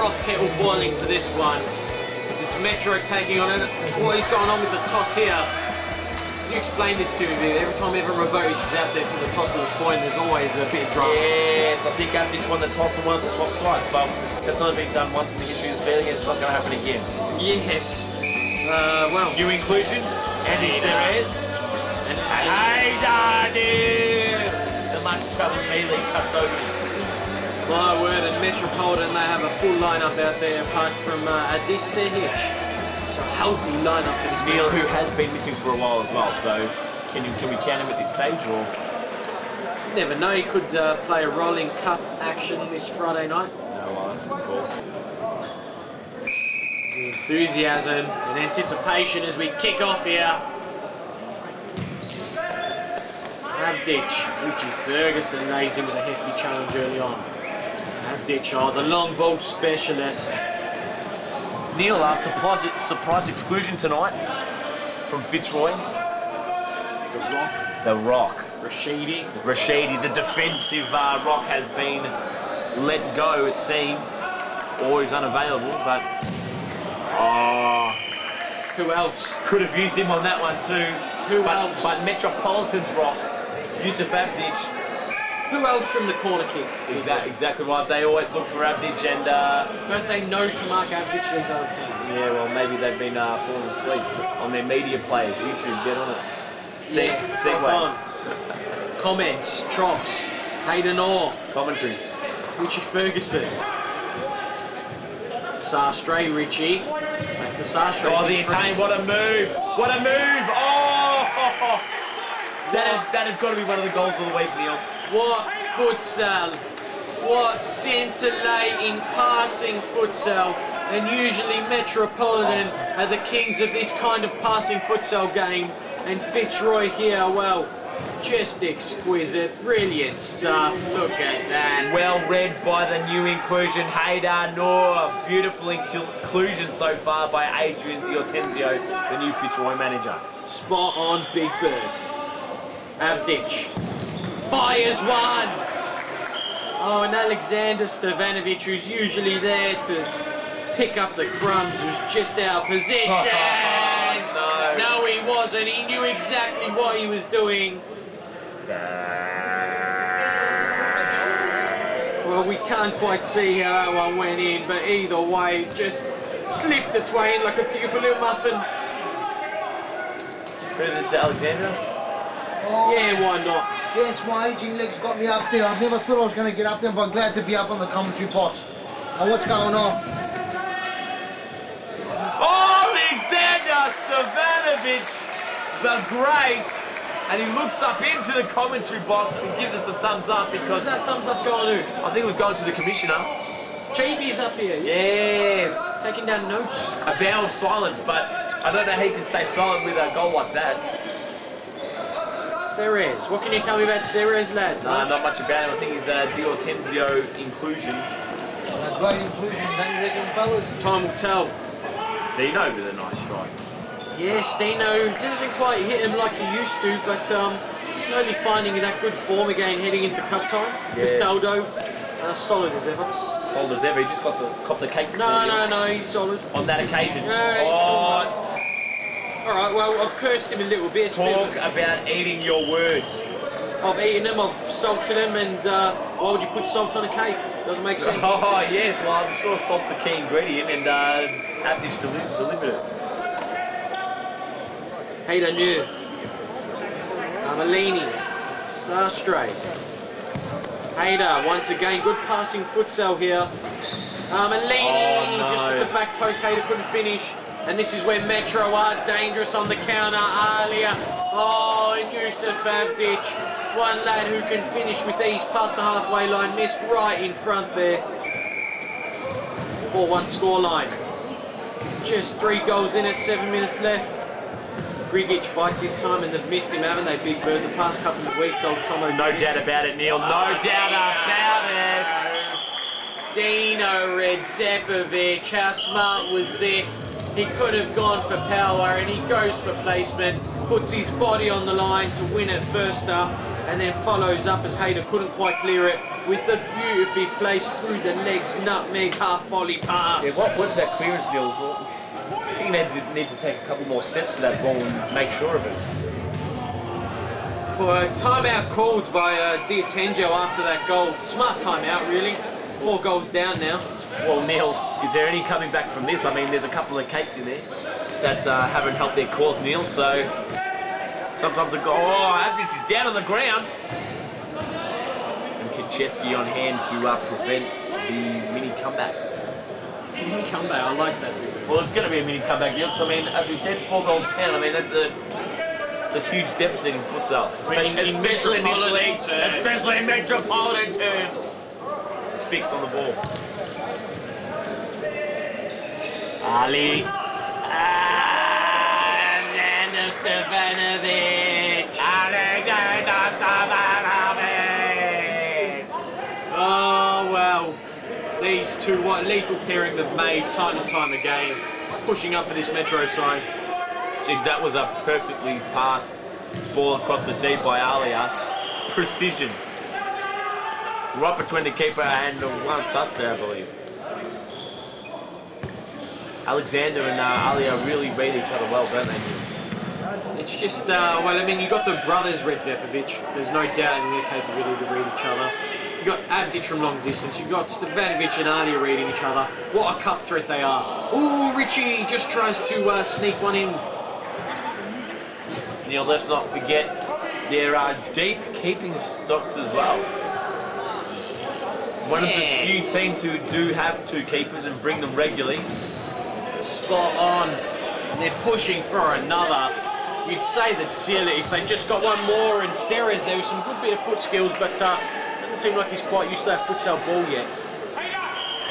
broth kettle boiling for this one. It's Metro taking on it. What is going on with the toss here? Can you explain this to me, Viv? Every time Evan Robotis is out there for the toss of the coin, there's always a bit of drama. Yes, I think Avdic won the toss and wanted to swap sides, but that's only been done once in the history of this fair. It's not going to happen again. Yes. Well. New inclusion, Andy Ceres. And Hayda, the much travelled melee custodian. My word, and Metropolitan, they have a full lineup out there apart from Adis Sehic. So a healthy lineup for this Neil, who has been missing for a while as well, so can we count him at this stage, or? You never know, he could play a rolling cup action this Friday night. No, well, that's cool. Enthusiasm and anticipation as we kick off here. Avdic, Richie Ferguson lays in with a hefty challenge early on. Avdic, the long ball specialist. Neil, surprise exclusion tonight from Fitzroy. The Rock. Rashidi, the defensive Rock has been let go, it seems, or is unavailable, but who else? Could have used him on that one too. Who else? But Metropolitan's Rock, Yusuf Avdic. Who else from the corner kick? Exactly right. They always look for Avdic, and don't they know to mark Avdic these other teams? Yeah, well, maybe they've been falling asleep on their media players. YouTube, get on it. Segways. Comments, Trops, Hayden Orr. Commentary. Richie Ferguson. Sarstray, Richie. Back to Sarstray. Oh, the Italian, what a move! What a move! Oh! That has got to be one of the goals of the week, Neil. What futsal! What scintillating passing futsal! And usually Metropolitan are the kings of this kind of passing futsal game. And Fitzroy here, well, just exquisite, brilliant stuff. Look at that. Well read by the new inclusion, Haydar Noor. Beautiful inclusion so far by Adrian Diotenzio, the new Fitzroy manager. Spot on, Big Bird. Avdic fires one. Oh, and Alexander Stevanovic, who's usually there to pick up the crumbs, was just out of position. No, he wasn't. He knew exactly what he was doing. Well, we can't quite see how that one went in, but either way, it just slipped its way in like a beautiful little muffin. Credit to Alexander. Oh, yeah, why not? Gents, my aging legs got me up there. I never thought I was going to get up there, but I'm glad to be up on the commentary box. Now, what's going on? Alexander Stevanovic, the great, and he looks up into the commentary box and gives us the thumbs up because... Where's that thumbs up going to? I think it was going to the commissioner. Chiefy's up here. Yes. Taking down notes. A vow of silence, but I don't know how he can stay silent with a goal like that. Ceres. What can you tell me about Ceres, lads? Not much about him. I think he's a Diotenzio inclusion. A great inclusion, don't you reckon, fellas? Time will tell. Dino with a nice strike. Yes, Dino doesn't quite hit him like he used to, but slowly finding that good form again heading into cup time. Yeah. Castaldo, solid as ever. Solid as ever. He just got the cop the cake. No, he's solid. On that occasion. Oh. Alright, well, I've cursed him a little bit. Talk about eating your words. I've eaten them, I've salted them, and why would you put salt on a cake? Doesn't make sense. Oh, yes, well, I'm sure salt's a key ingredient, and Avdic delivered it. Hayden New, Amalini, Sarstray. Hayder, once again, good passing futsal here. Amalini, just at the back post, Hayder couldn't finish. And this is where Metro are dangerous on the counter. Alia, and Yusuf Avdic, one lad who can finish with ease past the halfway line, missed right in front there. 4-1 scoreline. Just 3 goals in it, 7 minutes left. Grigic bites this time, and they've missed him, haven't they, Big Bird, the past couple of weeks, old Tomo. No doubt about it, Neil, no doubt about it. Dino Redzepovic, how smart was this? He could have gone for power, and he goes for placement, puts his body on the line to win it first up. and then follows up as Hayder couldn't quite clear it with the beautifully placed through the legs nutmeg half volley pass. Yeah, what was that clearance, Nils? I think they need to take a couple more steps to that ball and make sure of it. Well, timeout called by Diatenjo after that goal. Smart timeout, really. 4 goals down now. Well, Neil, is there any coming back from this? I mean, there's a couple of cakes in there that haven't helped their cause, Neil, so sometimes a goal, this is down on the ground. And Kaczewski on hand to prevent the mini comeback. Mini comeback, I like that. Well, it's going to be a mini comeback, Neil, so I mean, as we said, 4 goals down, I mean, that's a huge deficit in futsal. Especially in Metropolitan terms. Speaks on the ball. Ali. And Stevanovic. Oh, well. These two, what lethal pairing they've made time and time again. Pushing up for this Metro side. Jeez, that was a perfectly passed ball across the deep by Alia. Precision. Right between the keeper and the one suspect, I believe. Alexander and Alia really read each other well, don't they? It's just, well, I mean, you got the brothers Redzepovic. There's no doubt in their capability to read each other. You got Avdic from long distance. You got Stevanovic and Alia reading each other. What a cup threat they are. Ooh, Richie just tries to sneak one in. Neil, let's not forget there are deep keeping stocks as well. One of the few teams who do have 2 keepers and bring them regularly. Spot on. And they're pushing for another. You'd say that Sala, if they just got one more, and Serres, there was some good bit of foot skills, but doesn't seem like he's quite used to that futsal ball yet.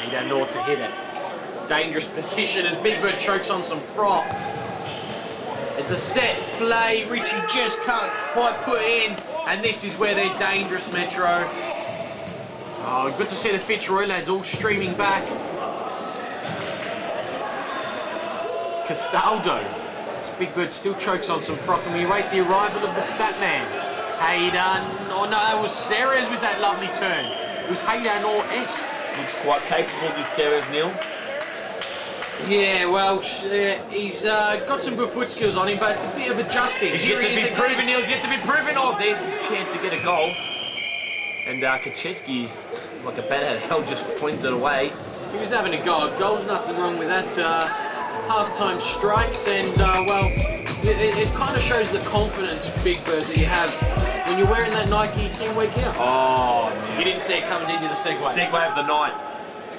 He don't know what to hit it. Dangerous position as Big Bird chokes on some froth. It's a set play. Richie just can't quite put in, and this is where they're dangerous, Metro. Oh, good to see the Fitzroy lads all streaming back. Castaldo. This Big Bird still chokes on some froth, and we wait the arrival of the stat man. Hayden. Oh no, that was Serres with that lovely turn. It was Hayden or S. Looks quite capable, this Serres, Neil. Yeah, well, he's got some good foot skills on him, but it's a bit of adjusting. He's yet to be proven, Neil. He's yet to be proven. Oh, there's his chance to get a goal. And Kaczewski, like a bat out of hell, just flinked it away. He was having a go. Goal's nothing wrong with that. Half-time strikes, and well, it kind of shows the confidence, Big Bird, that you have when you're wearing that Nike Team Week gear. Oh, man. You didn't see it coming into the segue. Segue of the night.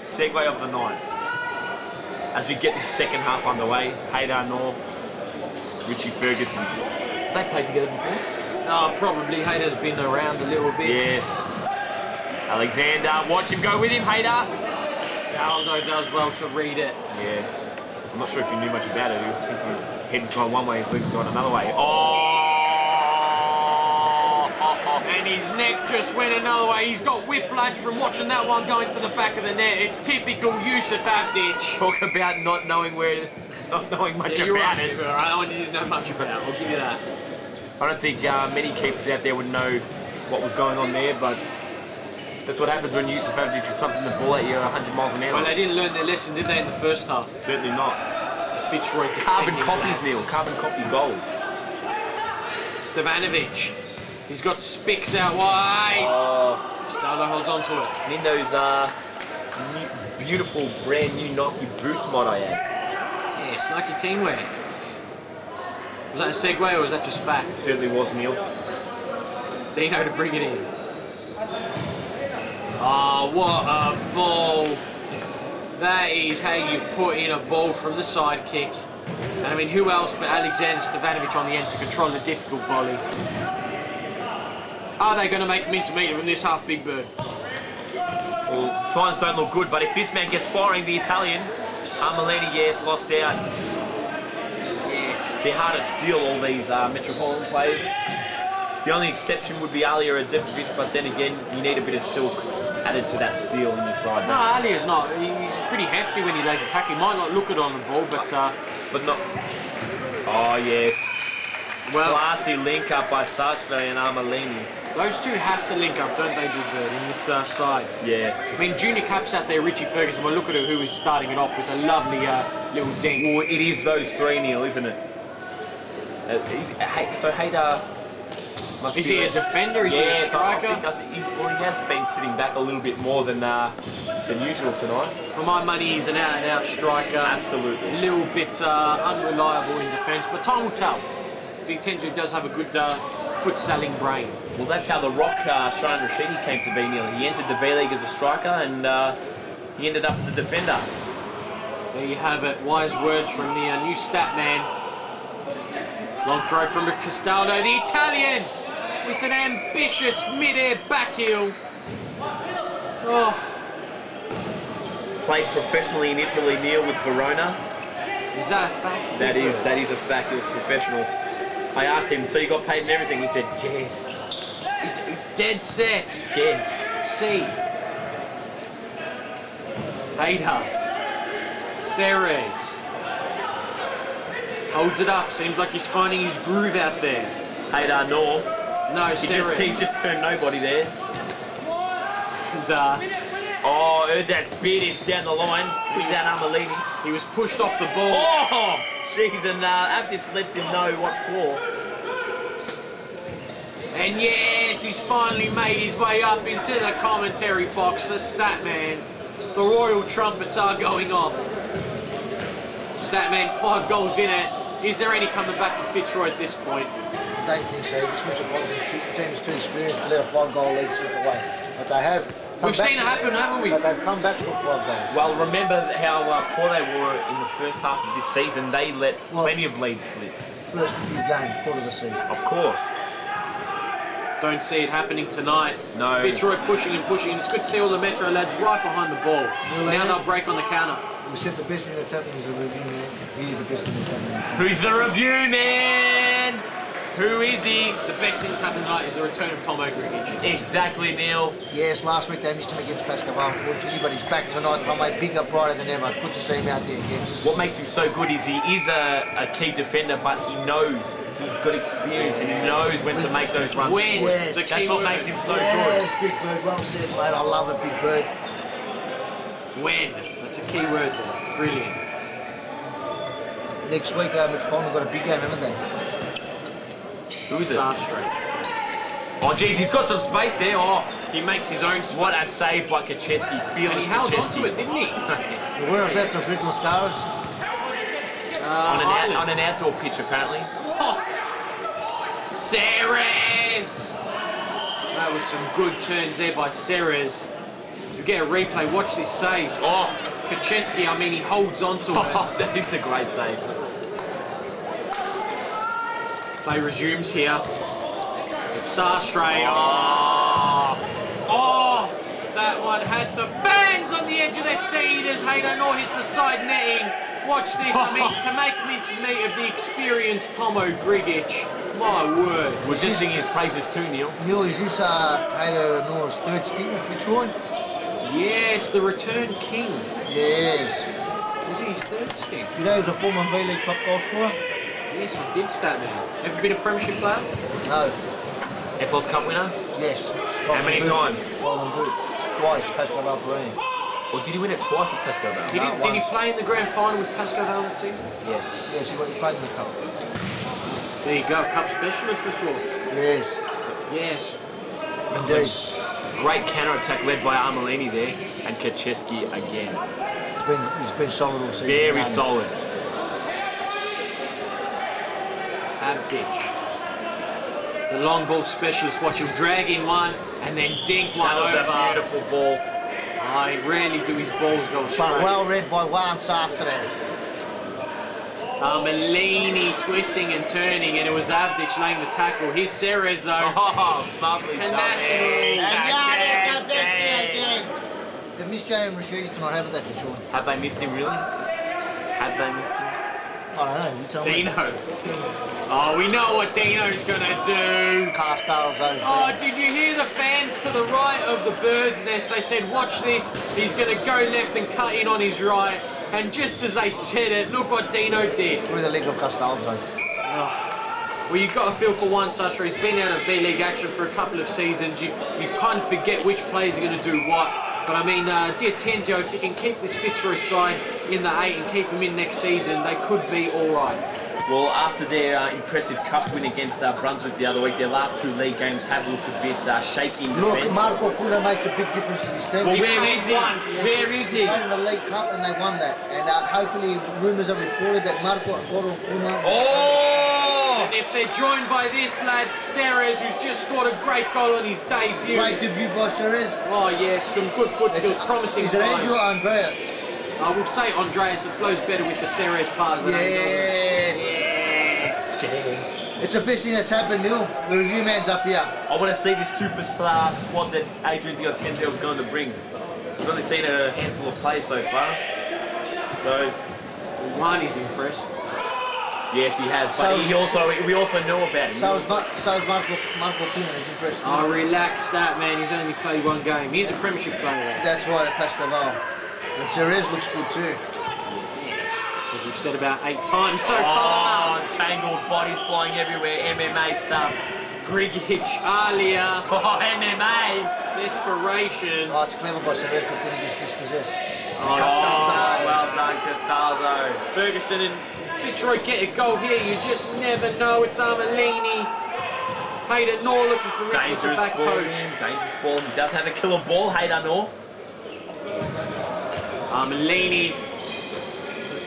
Segue of the night. As we get this second half underway, Hayder Nor, Richie Ferguson. Have they played together before? Oh, probably. Hayder's been around a little bit. Yes. Alexander, watch him go with him, Hayder. Aldo does well to read it. Yes. I'm not sure if you knew much about it. I think his head was going one way, his legs were going another way. Oh! And his neck just went another way. He's got whiplash from watching that one going to the back of the net. It's typical Yusuf Avdic. Talk about not knowing not knowing much about right. it. I don't need to know much about it. I'll give you that. I don't think many keepers out there would know what was going on there, but that's what happens when Yusuf Avdic is something the ball at you 100 miles an hour. Well, they didn't learn their lesson, did they, in the first half? Certainly not. Fitzroy carbon copies, Neil. Carbon copy goals. Stevanovic. He's got Spix out wide. Oh. Stallo holds on to it. And in those beautiful brand new Nike boots, might I add. Yes, Nike team wear. Was that a segue or was that just fact? It certainly was, Neil. Dino to bring it in. Oh, what a ball. That is how you put in a ball from the side kick. And I mean, who else but Alexander Stevanovic on the end to control the difficult volley? Are they going to make mincemeat from this half, Big Bird? Well, signs don't look good, but if this man gets firing, the Italian, Armelini, yes, lost out. Yes, they're hard to steal, all these Metropolitan players. The only exception would be Alia Redzepovic, but then again, you need a bit of silk added to that steel on your side. No, Alia's not. He's pretty hefty when he lays attack. He might not look it on the ball, but not. Oh yes. Well, classy link up by Sastre and Armelini. Those two have to link up, don't they, Big Bird, in this side? Yeah. I mean, junior caps out there, Richie Ferguson. Well, look at who is starting it off with a lovely little dink. Well, it is those three, Neil, isn't it? So Hayder... Is he a defender? Is he a striker? I think he has been sitting back a little bit more than usual tonight. For my money, he's an out-and-out striker. Absolutely. A little bit unreliable in defence, but time will tell. He does have a good futsaling brain. Well, that's how the Rock Shine Rashidi came to be, Neil. He entered the V-League as a striker and he ended up as a defender. There you have it. Wise words from the new stat man. Long throw from Castaldo, the Italian, with an ambitious mid-air back heel. Oh. Played professionally in Italy, Neil, with Verona. Is that a fact? That is a fact. It was professional. I asked him, so you got paid and everything? He said, yes. Dead set. Yes. C. Hayder. Ceres. Holds it up. Seems like he's finding his groove out there. Hayder, no. No, Ceres. He just turned nobody there. And, oh, Erdad speared it down the line. Pushed out Armelini. He was pushed off the ball. Oh! Jeez, and Avdic lets him know what for. And yes, he's finally made his way up into the commentary box, the stat man. The royal trumpets are going off. Stat man, 5 goals in it. Is there any coming back from Fitzroy at this point? I don't think so. This Metropolitan team's too experienced to let a 5-goal lead slip away. But they have. We've seen it happen, haven't we? But they've come back for 5 goals. Well, remember how poor they were in the first half of this season. They let plenty of leads slip. First few games, quarter of the season. Of course. Don't see it happening tonight. No. Fitzroy pushing and pushing. It's good to see all the Metro lads right behind the ball. Now they'll break on the counter. We said the best thing that's happening is the review man. He is the best thing that's happening. Who's the review man? Who is he? The best thing that's happened tonight is the return of Tomo Grigic. Exactly, Neil. Yes, last week they missed him against Pascal, unfortunately, but he's back tonight. Tomo, bigger, brighter than ever. It's good to see him out there again. What makes him so good is he is a key defender, but he knows. He's got experience and he knows when to make those runs. When? Yes. That's what makes him so good. Yes, Big Bird, well said, mate. I love it, Big Bird. When? That's a key word there. Brilliant. Next week, Metropolitan got a big game, haven't they? Who is it? Straight. Oh, geez, he's got some space there. Oh, He makes his own what a save by Kaczewski. and he held on to it, didn't he? The whereabouts of Brittle Scars? on an outdoor pitch, apparently. Oh. Ceres! That was some good turns there by Ceres. We get a replay, watch this save. Oh, Kaczewski, I mean, he holds on to it. that is a great save. Play resumes here. It's Sarstray. Oh, that one had the fans on the edge of their seat as Hayder Nor hits the side netting. Watch this, I mean, to make mincemeat of the experienced Tomo Grigic. My word. We're just singing his praises too, Neil. Neil, is this Hayder Nor's third stint with Fitzroy? Yes, the return king. Yes. Is it his third stint? You know he's a former V-League top goal scorer? Yes, he did start there. Ever been a premiership player? No. FL's Cup winner? Yes. How many times? Golden Boot. Twice, Pascal Valparaiso. Or did he win it twice with Pesco Val? Did he play in the grand final with Pascal Val that season? Yes. Yes, he played in the cup. There you go, cup specialist of sorts. Yes. Yes. Indeed. Great counter-attack led by Armelini there, and Kaczewski again. He's been solid all season. Very solid. Avdic. The long ball specialist, watch him drag in one and then dink one That was over. a beautiful ball. I rarely do his balls go straight. But well read by Juan Sastre. Armelini twisting and turning, and it was Avdic laying the tackle. Here's Ceres though. Oh, lovely International. Again. They've missed Jay and Rashidi tonight, haven't they, for sure? Have they missed him, really? Have they missed him? I don't know, you tell me. Dino. Oh, we know what Dino's gonna do. Castles, those Oh, did you hear the fans to the right of the bird's nest? They said, watch this, he's going to go left and cut in on his right. And just as they said it, look what Dino did. Through the legs of Castles, though. Oh. Well, you've got to feel for one Sasha. He's been out of V-League action for a couple of seasons. You kind of forget which players are going to do what. But I mean, D'Atenzio, if you can keep this Fitzroy side in the 8 and keep them in next season, they could be all right. Well, after their impressive cup win against Brunswick the other week, their last 2 league games have looked a bit shaky in defence. Look, Marco Kuna makes a big difference to this team. Well, where is he? Where is he? They played in the League Cup and they won that. And hopefully, rumours are reported that Marco Kuna... Oh! And if they're joined by this lad, Ceres, who's just scored a great goal on his debut. Great debut by Ceres. Oh, yes, some good foot skills, promising signs. Is it Andrew or Andreas? I would say Andreas. It flows better with the Ceres part of the name, doesn't it? Yes. It's the best thing that's happened, Neil. The review man's up here. I want to see this superstar squad that Adrian D'Atenzio was going to bring. We've only seen a handful of plays so far. So, Marnie's impressed. Yes, he has, but we also know about him. So is Marco Kuna, he's impressed. Oh, relax that, man. He's only played 1 game. He's a premiership player. That's right, at Pascoval. And Ceres looks good too. As we've said about 8 times so far. Tangled bodies flying everywhere, MMA stuff. Grigic, Alia. Oh, MMA. Desperation. Oh, it's clever by Ceres, but then he gets dispossessed. Oh, well done, Castaldo. Ferguson and Fitzroy get a goal here. You just never know. It's Armelini. Hayden Nor looking for Richard at the back post. Dangerous ball. He does have a killer ball, Hayden Nor. Armelini.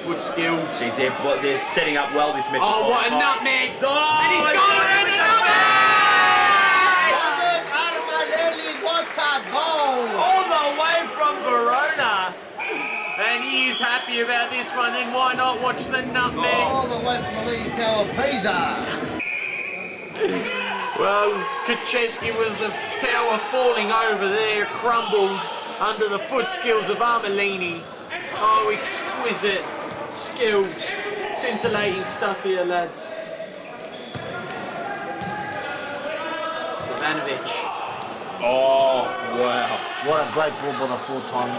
Foot skills. He's there, but they're setting up well this Metropolitan. Oh, what a nutmeg! Oh, and he's got it in the nutmeg! What a goal! All the way from Verona. And he is happy about this one, then why not watch the nutmeg? All the way from the leading tower of Pisa. Well, Kucheski was the tower falling over there, crumbled under the foot skills of Armelini. Oh, exquisite skills. Scintillating stuff here, lads. Stevanovic. Oh, wow. What a great ball by the four-time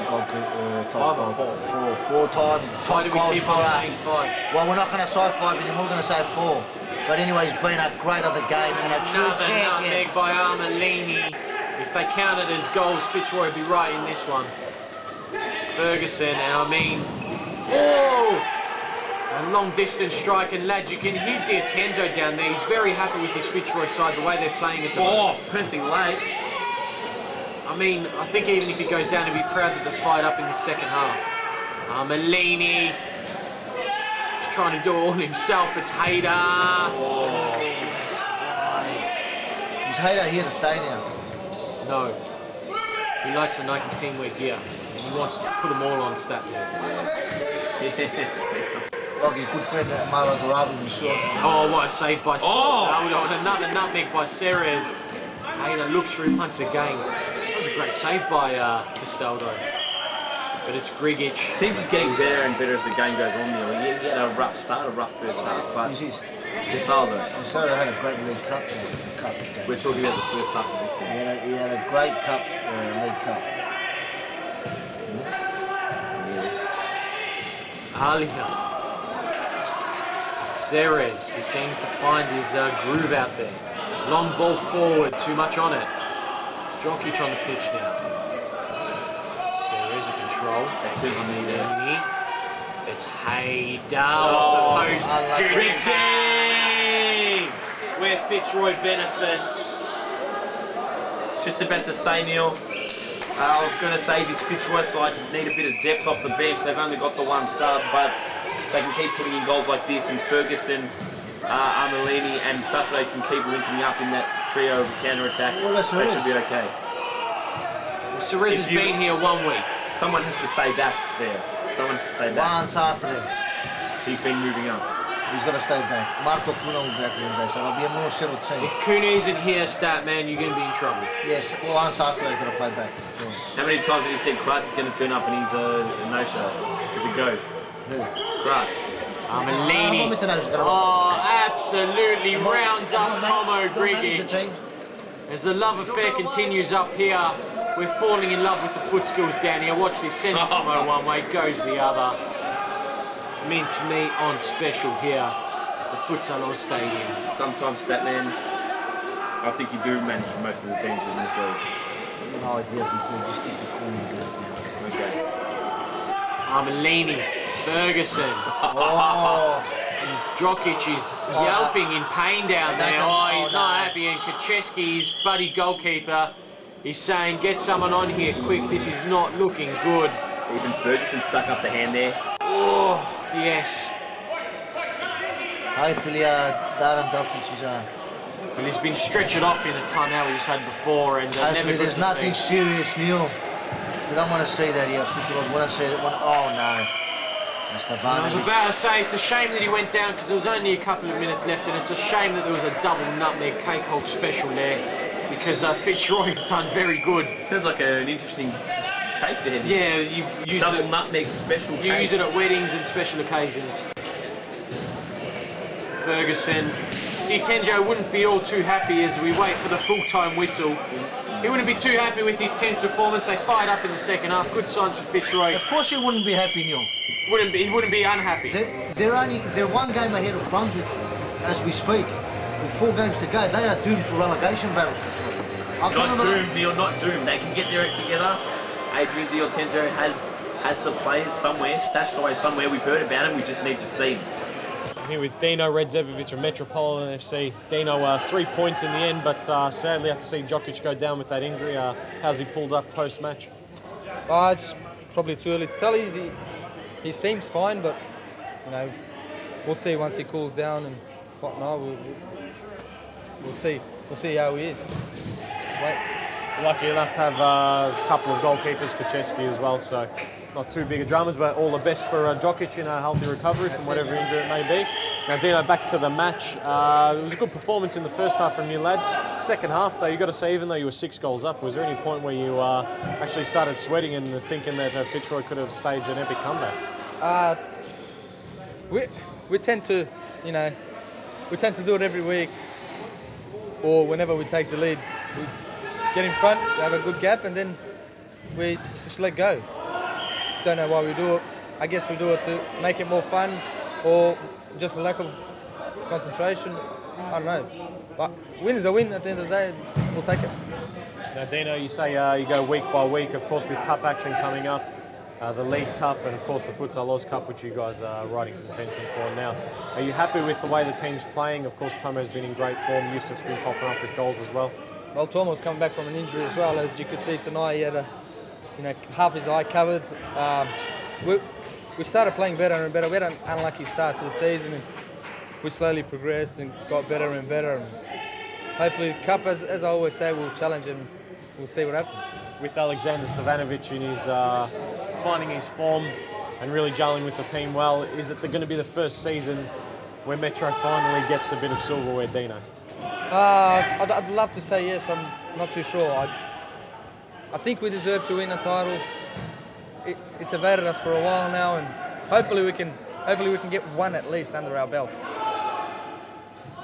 Four-time top goal scorer. 5. Well, we're not going to say 5 anymore, we're going to say 4. But anyway, he's been a great of the game and a true Another champion. nutmeg by Armelini. If they counted as goals, Fitzroy would be right in this one. Ferguson, and I mean, oh! A long distance strike, and lads, you can hear D'Atenzio down there. He's very happy with his Fitzroy side, the way they're playing at the moment. Pressing late. I mean, I think even if he goes down, he'll be proud that they fired up in the second half. Armelini. He's trying to do it all himself. It's Hayder. Oh, Is Hayder here to stay now? no. He likes the Nike team wear gear. He wants to put them all on stat there. Yes. Like his good friend Mara Garava was sure. Oh, what a save by... Oh! Another nutmeg by Ceres. Hayder looks for him once again. That was a great save by Castaldo. But it's Grigic. Seems he's getting better and better as the game goes on there. He had a rough start, a rough first half, but Castaldo. Castaldo had a great League Cup game. We're talking about the first half of this game. He had a great cup, League Cup. Alia. Ceres, he seems to find his groove out there. Long ball forward, too much on it. Djokic on the pitch now. Ceres in control. That's who you need there. It's Hayder off the post. Richie! Where Fitzroy benefits. Just about to say, Neil, I was going to say this Fitzroy side need a bit of depth off the bench. They've only got the 1 sub, but they can keep putting in goals like this, and Ferguson, Armelini and Saturday can keep linking up in that trio of counter-attack. They should be okay. Well, Ceres has been here 1 week. Someone has to stay back there. Someone has to stay back. One Saturday. He's been moving up. He's got to stay back. Marco Kuna will be back Wednesday, so it'll be a more settled team. If Kuna isn't here, stat man, you're going to be in trouble. Yes, well, on Saturday, got to play back. Yeah. How many times have you said Kratz is going to turn up and he's a no-show? As it goes. Who? Kratz. Armelini. Oh, absolutely rounds up Tomo Grigic. As the love affair continues up here, we're falling in love with the foot skills down here. Watch this, sends Tomo one way, goes the other. Mince meat on special here. the Futsalroos Stadium. Sometimes, Statman, I think you do manage most of the teams in this league. No idea, people just keep the corner going. Okay. Armelini, Ferguson. Oh. And Jokic is yelping in pain down there. Oh, he's not happy. And Kaczewski, his buddy goalkeeper, is saying, get someone on here quick. This is not looking good. Even Ferguson stuck up the hand there. Oh, yes. Hopefully, Darren Jokic is... Well, he's been stretched off in a timeout he's had before, and never hopefully there's nothing serious, Neil. We don't want to see that here. Fitzroy want to see that one. Oh, no. That's the I was about to say, it's a shame that he went down because there was only a couple of minutes left, and it's a shame that there was a double nutmeg cake hold special there because Fitzroy have done very good. Sounds like an interesting cake there. Yeah, you use double it, nutmeg special cake. You use it at weddings and special occasions. Ferguson. Tenjo wouldn't be all too happy as we wait for the full-time whistle. He wouldn't be too happy with his team's performance. They fired up in the second half. Good signs for Fitzroy. Of course he wouldn't be happy, Neil. He wouldn't be unhappy. They're one game ahead of Brunswick as we speak. With 4 games to go, they are doomed for relegation battles. Not doomed, Neil, not doomed. They can get their act together. Adrian Tenjo has the players somewhere, stashed away somewhere. We've heard about him, we just need to see. Here with Dino Redzevovic of Metropolitan FC. Dino, 3 points in the end, but sadly had to see Jokic go down with that injury. How's he pulled up post-match? It's probably too early to tell. He seems fine, but you know, we'll see once he cools down and whatnot. We'll see. We'll see how he is. Just wait. Lucky enough to have a couple of goalkeepers, Kaczewski as well, so not too big a dramas, but all the best for Jokic in a healthy recovery from whatever injury it may be. Now, Dino, back to the match. It was a good performance in the first half from you lads. Second half, though, you got to say, even though you were 6 goals up, was there any point where you actually started sweating and thinking that Fitzroy could have staged an epic comeback? We tend to, you know, we tend to do it every week, or whenever we take the lead. We get in front, we have a good gap, and then we just let go. Don't know why we do it. I guess we do it to make it more fun, or just a lack of concentration. I don't know. But win is a win. At the end of the day, we'll take it. Now, Dino, you say you go week by week, of course, with cup action coming up, the League Cup, and of course the Futsalroos Cup, which you guys are right in contention for now. Are you happy with the way the team's playing? Of course, Tomo's been in great form. Yusuf's been popping up with goals as well. Well, Tomo's coming back from an injury as well. As you could see tonight, he had half his eye covered. We started playing better and better. We had an unlucky start to the season, and we slowly progressed and got better and better. And hopefully, the Cup, as I always say, will challenge and we'll see what happens. With Alexander Stevanovic in his finding his form and really gelling with the team well, is it going to be the first season where Metro finally gets a bit of silverware, Dino? I'd love to say yes. I'm not too sure. I think we deserve to win a title. It's evaded us for a while now, and hopefully we can get one at least under our belt.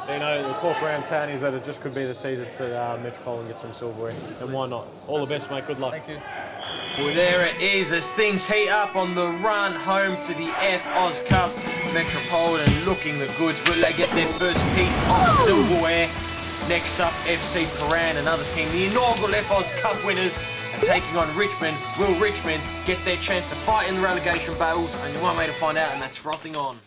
Dino, the talk around town is that it just could be the season to Metropolitan get some silverware, and why not? All the best, mate. Good luck. Thank you. Well, there it is as things heat up on the run home to the Oz Cup. Metropolitan looking the goods. Will they get their first piece of silverware? Next up, FC Paran, another team, the inaugural Oz Cup winners, are taking on Richmond. Will Richmond get their chance to fight in the relegation battles? Only one way to find out, and that's frothing on.